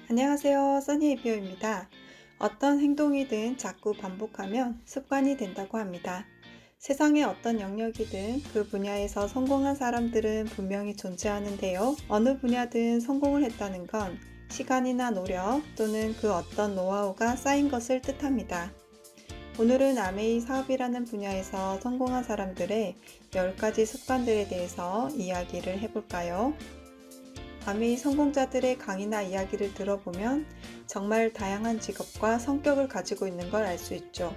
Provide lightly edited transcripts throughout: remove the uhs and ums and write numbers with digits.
안녕하세요, 써니에이비어입니다. 어떤 행동이든 자꾸 반복하면 습관이 된다고 합니다. 세상의 어떤 영역이든 그 분야에서 성공한 사람들은 분명히 존재하는데요. 어느 분야든 성공을 했다는 건 시간이나 노력 또는 그 어떤 노하우가 쌓인 것을 뜻합니다. 오늘은 아메이 사업이라는 분야에서 성공한 사람들의 10가지 습관들에 대해서 이야기를 해볼까요? 아메이 성공자들의 강의나 이야기를 들어보면 정말 다양한 직업과 성격을 가지고 있는 걸 알 수 있죠.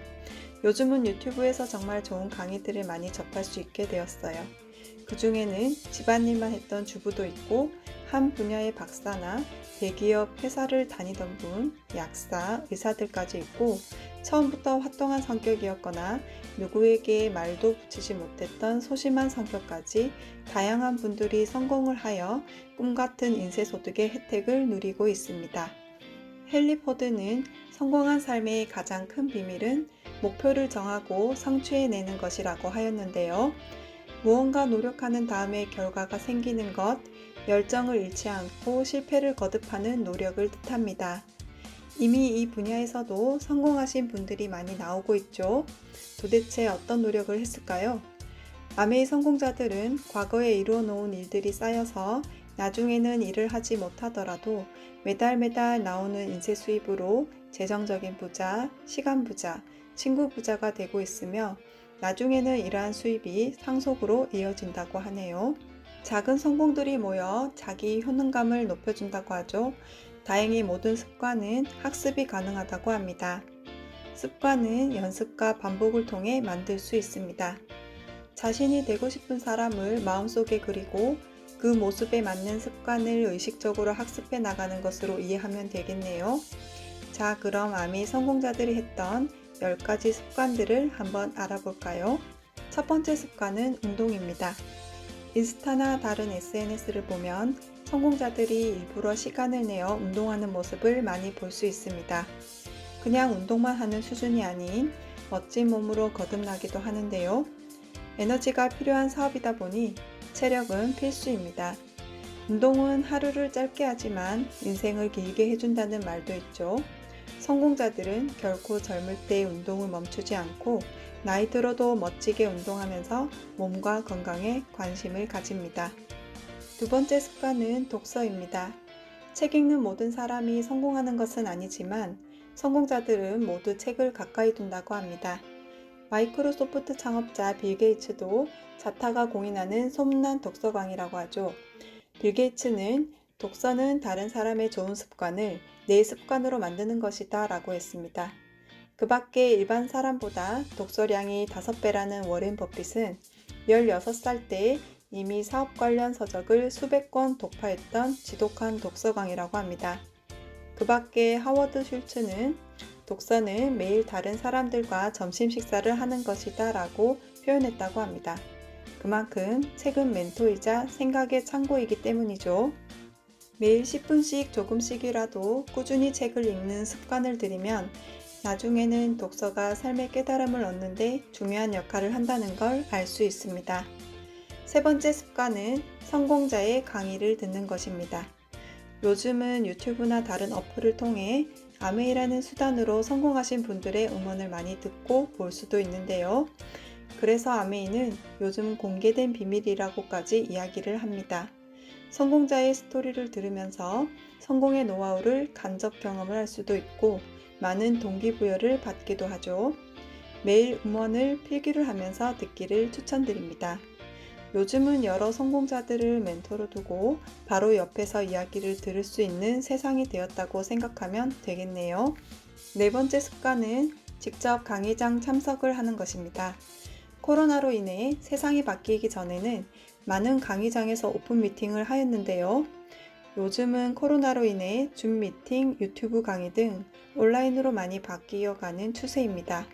요즘은 유튜브에서 정말 좋은 강의들을 많이 접할 수 있게 되었어요. 그 중에는 집안일만 했던 주부도 있고, 한 분야의 박사나 대기업 회사를 다니던 분, 약사, 의사들까지 있고, 처음부터 화통한 성격이었거나 누구에게 말도 붙이지 못했던 소심한 성격까지 다양한 분들이 성공을 하여 꿈같은 인쇄소득의 혜택을 누리고 있습니다. 헨리 포드는 성공한 삶의 가장 큰 비밀은 목표를 정하고 성취해내는 것이라고 하였는데요. 무언가 노력하는 다음에 결과가 생기는 것, 열정을 잃지 않고 실패를 거듭하는 노력을 뜻합니다. 이미 이 분야에서도 성공하신 분들이 많이 나오고 있죠. 도대체 어떤 노력을 했을까요? 아메이 성공자들은 과거에 이루어 놓은 일들이 쌓여서 나중에는 일을 하지 못하더라도 매달 나오는 인쇄 수입으로 재정적인 부자, 시간 부자, 친구 부자가 되고 있으며 나중에는 이러한 수입이 상속으로 이어진다고 하네요. 작은 성공들이 모여 자기 효능감을 높여준다고 하죠. 다행히 모든 습관은 학습이 가능하다고 합니다. 습관은 연습과 반복을 통해 만들 수 있습니다. 자신이 되고 싶은 사람을 마음속에 그리고 그 모습에 맞는 습관을 의식적으로 학습해 나가는 것으로 이해하면 되겠네요. 자, 그럼 아미 성공자들이 했던 10가지 습관들을 한번 알아볼까요? 첫 번째 습관은 운동입니다. 인스타나 다른 SNS를 보면 성공자들이 일부러 시간을 내어 운동하는 모습을 많이 볼 수 있습니다. 그냥 운동만 하는 수준이 아닌 멋진 몸으로 거듭나기도 하는데요. 에너지가 필요한 사업이다 보니 체력은 필수입니다. 운동은 하루를 짧게 하지만 인생을 길게 해준다는 말도 있죠. 성공자들은 결코 젊을 때 운동을 멈추지 않고 나이 들어도 멋지게 운동하면서 몸과 건강에 관심을 가집니다. 두 번째 습관은 독서입니다. 책 읽는 모든 사람이 성공하는 것은 아니지만 성공자들은 모두 책을 가까이 둔다고 합니다. 마이크로소프트 창업자 빌 게이츠도 자타가 공인하는 소문난 독서광이라고 하죠. 빌 게이츠는 독서는 다른 사람의 좋은 습관을 내 습관으로 만드는 것이다 라고 했습니다. 그 밖에 일반 사람보다 독서량이 5배라는 워렌 버핏은 16살 때 이미 사업 관련 서적을 수백 권 독파했던 지독한 독서광이라고 합니다. 그 밖에 하워드 슐츠는 독서는 매일 다른 사람들과 점심 식사를 하는 것이다 라고 표현했다고 합니다. 그만큼 책은 멘토이자 생각의 창고이기 때문이죠. 매일 10분씩 조금씩이라도 꾸준히 책을 읽는 습관을 들이면 나중에는 독서가 삶의 깨달음을 얻는데 중요한 역할을 한다는 걸 알 수 있습니다. 세 번째 습관은 성공자의 강의를 듣는 것입니다. 요즘은 유튜브나 다른 어플을 통해 아메이라는 수단으로 성공하신 분들의 응원을 많이 듣고 볼 수도 있는데요. 그래서 아메이는 요즘 공개된 비밀이라고까지 이야기를 합니다. 성공자의 스토리를 들으면서 성공의 노하우를 간접 경험을 할 수도 있고 많은 동기부여를 받기도 하죠. 매일 음원을 필기를 하면서 듣기를 추천드립니다. 요즘은 여러 성공자들을 멘토로 두고 바로 옆에서 이야기를 들을 수 있는 세상이 되었다고 생각하면 되겠네요. 네 번째 습관은 직접 강의장 참석을 하는 것입니다. 코로나로 인해 세상이 바뀌기 전에는 많은 강의장에서 오픈 미팅을 하였는데요. 요즘은 코로나로 인해 줌 미팅, 유튜브 강의 등 온라인으로 많이 바뀌어가는 추세입니다.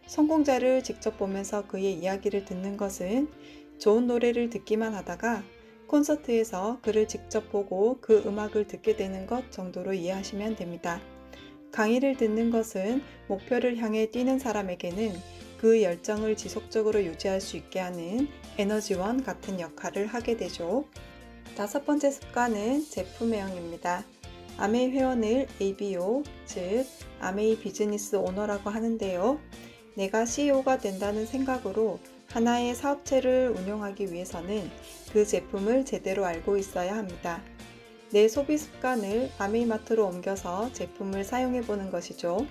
성공자를 직접 보면서 그의 이야기를 듣는 것은 좋은 노래를 듣기만 하다가 콘서트에서 그를 직접 보고 그 음악을 듣게 되는 것 정도로 이해하시면 됩니다. 강의를 듣는 것은 목표를 향해 뛰는 사람에게는 그 열정을 지속적으로 유지할 수 있게 하는 에너지원 같은 역할을 하게 되죠. 다섯 번째 습관은 제품 애용입니다. 아메이 회원을 ABO, 즉 아메이 비즈니스 오너라고 하는데요. 내가 CEO가 된다는 생각으로 하나의 사업체를 운영하기 위해서는 그 제품을 제대로 알고 있어야 합니다. 내 소비 습관을 아메이마트로 옮겨서 제품을 사용해 보는 것이죠.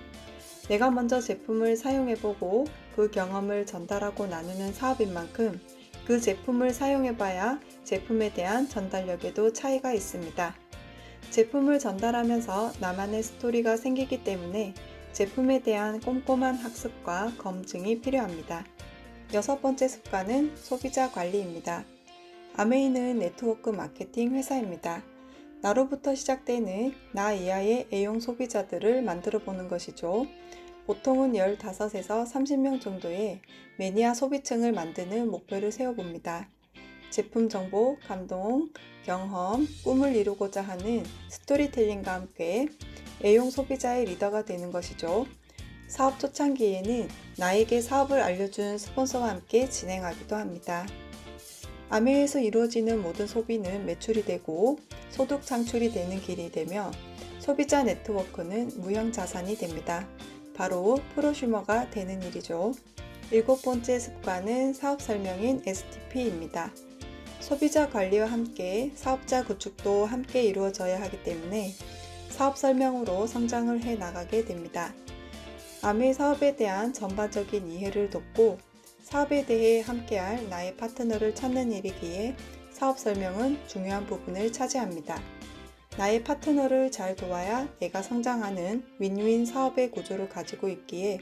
내가 먼저 제품을 사용해 보고 그 경험을 전달하고 나누는 사업인 만큼 그 제품을 사용해 봐야 제품에 대한 전달력에도 차이가 있습니다. 제품을 전달하면서 나만의 스토리가 생기기 때문에 제품에 대한 꼼꼼한 학습과 검증이 필요합니다. 여섯 번째 습관은 소비자 관리입니다. 아메이는 네트워크 마케팅 회사입니다. 나로부터 시작되는 나 이하의 A형 소비자들을 만들어 보는 것이죠. 보통은 15에서 30명 정도의 매니아 소비층을 만드는 목표를 세워봅니다. 제품 정보, 감동, 경험, 꿈을 이루고자 하는 스토리텔링과 함께 A형 소비자의 리더가 되는 것이죠. 사업 초창기에는 나에게 사업을 알려준 스폰서와 함께 진행하기도 합니다. 아메이에서 이루어지는 모든 소비는 매출이 되고 소득 창출이 되는 길이 되며 소비자 네트워크는 무형 자산이 됩니다. 바로 프로슈머가 되는 일이죠. 일곱 번째 습관은 사업 설명인 STP입니다. 소비자 관리와 함께 사업자 구축도 함께 이루어져야 하기 때문에 사업 설명으로 성장을 해 나가게 됩니다. 아메이 사업에 대한 전반적인 이해를 돕고 사업에 대해 함께할 나의 파트너를 찾는 일이기에 사업 설명은 중요한 부분을 차지합니다. 나의 파트너를 잘 도와야 내가 성장하는 윈윈 사업의 구조를 가지고 있기에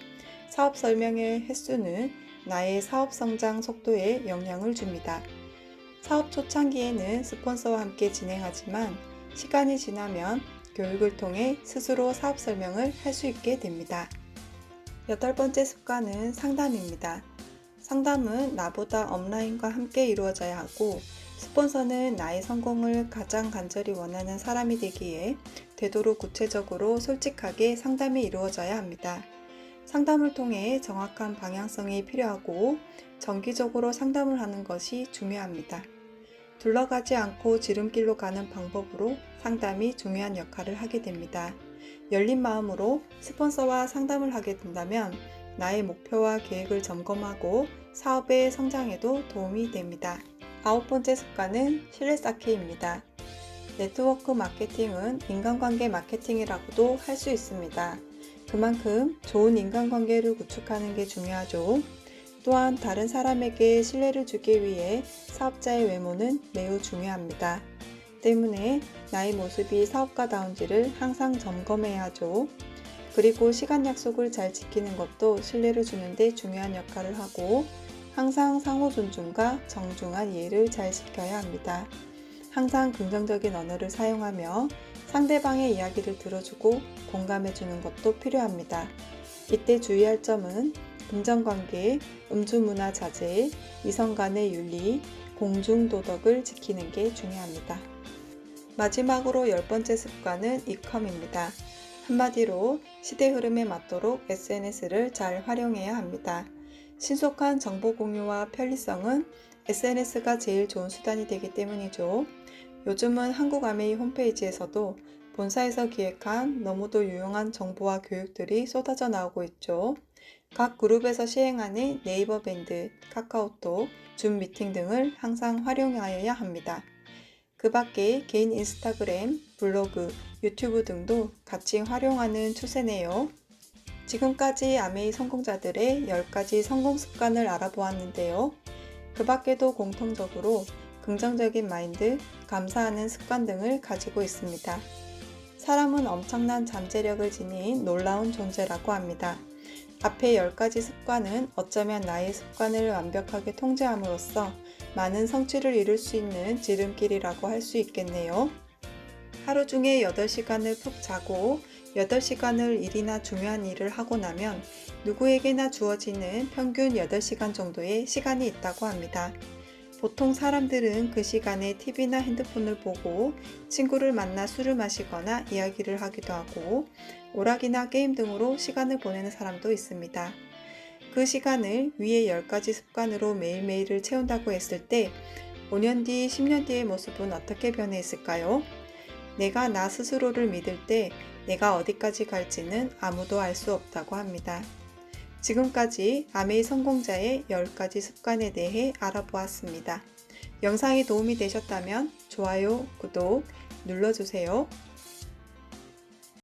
사업 설명의 횟수는 나의 사업 성장 속도에 영향을 줍니다. 사업 초창기에는 스폰서와 함께 진행하지만 시간이 지나면 교육을 통해 스스로 사업 설명을 할 수 있게 됩니다. 여덟 번째 습관은 상담입니다. 상담은 나보다 업라인과 함께 이루어져야 하고 스폰서는 나의 성공을 가장 간절히 원하는 사람이 되기에 되도록 구체적으로 솔직하게 상담이 이루어져야 합니다. 상담을 통해 정확한 방향성이 필요하고 정기적으로 상담을 하는 것이 중요합니다. 둘러가지 않고 지름길로 가는 방법으로 상담이 중요한 역할을 하게 됩니다. 열린 마음으로 스폰서와 상담을 하게 된다면 나의 목표와 계획을 점검하고 사업의 성장에도 도움이 됩니다. 아홉 번째 습관은 신뢰 쌓기입니다. 네트워크 마케팅은 인간관계 마케팅이라고도 할 수 있습니다. 그만큼 좋은 인간관계를 구축하는 게 중요하죠. 또한 다른 사람에게 신뢰를 주기 위해 사업자의 외모는 매우 중요합니다. 때문에 나의 모습이 사업가다운지를 항상 점검해야 하죠. 그리고 시간 약속을 잘 지키는 것도 신뢰를 주는데 중요한 역할을 하고 항상 상호 존중과 정중한 이해를 잘 지켜야 합니다. 항상 긍정적인 언어를 사용하며 상대방의 이야기를 들어주고 공감해주는 것도 필요합니다. 이때 주의할 점은 금전관계, 음주문화 자제, 이성 간의 윤리, 공중도덕을 지키는 게 중요합니다. 마지막으로 열 번째 습관은 이컴입니다. 한마디로 시대 흐름에 맞도록 SNS를 잘 활용해야 합니다. 신속한 정보 공유와 편리성은 SNS가 제일 좋은 수단이 되기 때문이죠. 요즘은 한국 아메이 홈페이지에서도 본사에서 기획한 너무도 유용한 정보와 교육들이 쏟아져 나오고 있죠. 각 그룹에서 시행하는 네이버 밴드, 카카오톡, 줌 미팅 등을 항상 활용하여야 합니다. 그 밖에 개인 인스타그램, 블로그, 유튜브 등도 같이 활용하는 추세네요. 지금까지 아메이 성공자들의 10가지 성공 습관을 알아보았는데요. 그 밖에도 공통적으로 긍정적인 마인드, 감사하는 습관 등을 가지고 있습니다. 사람은 엄청난 잠재력을 지닌 놀라운 존재라고 합니다. 앞에 10가지 습관은 어쩌면 나의 습관을 완벽하게 통제함으로써 많은 성취를 이룰 수 있는 지름길이라고 할 수 있겠네요. 하루 중에 8시간을 푹 자고 8시간을 일이나 중요한 일을 하고 나면 누구에게나 주어지는 평균 8시간 정도의 시간이 있다고 합니다. 보통 사람들은 그 시간에 TV나 핸드폰을 보고 친구를 만나 술을 마시거나 이야기를 하기도 하고 오락이나 게임 등으로 시간을 보내는 사람도 있습니다. 그 시간을 위의 10가지 습관으로 매일매일을 채운다고 했을 때 5년 뒤, 10년 뒤의 모습은 어떻게 변해 있을까요? 내가 나 스스로를 믿을 때 내가 어디까지 갈지는 아무도 알 수 없다고 합니다. 지금까지 아메이 성공자의 10가지 습관에 대해 알아보았습니다. 영상이 도움이 되셨다면 좋아요, 구독 눌러주세요.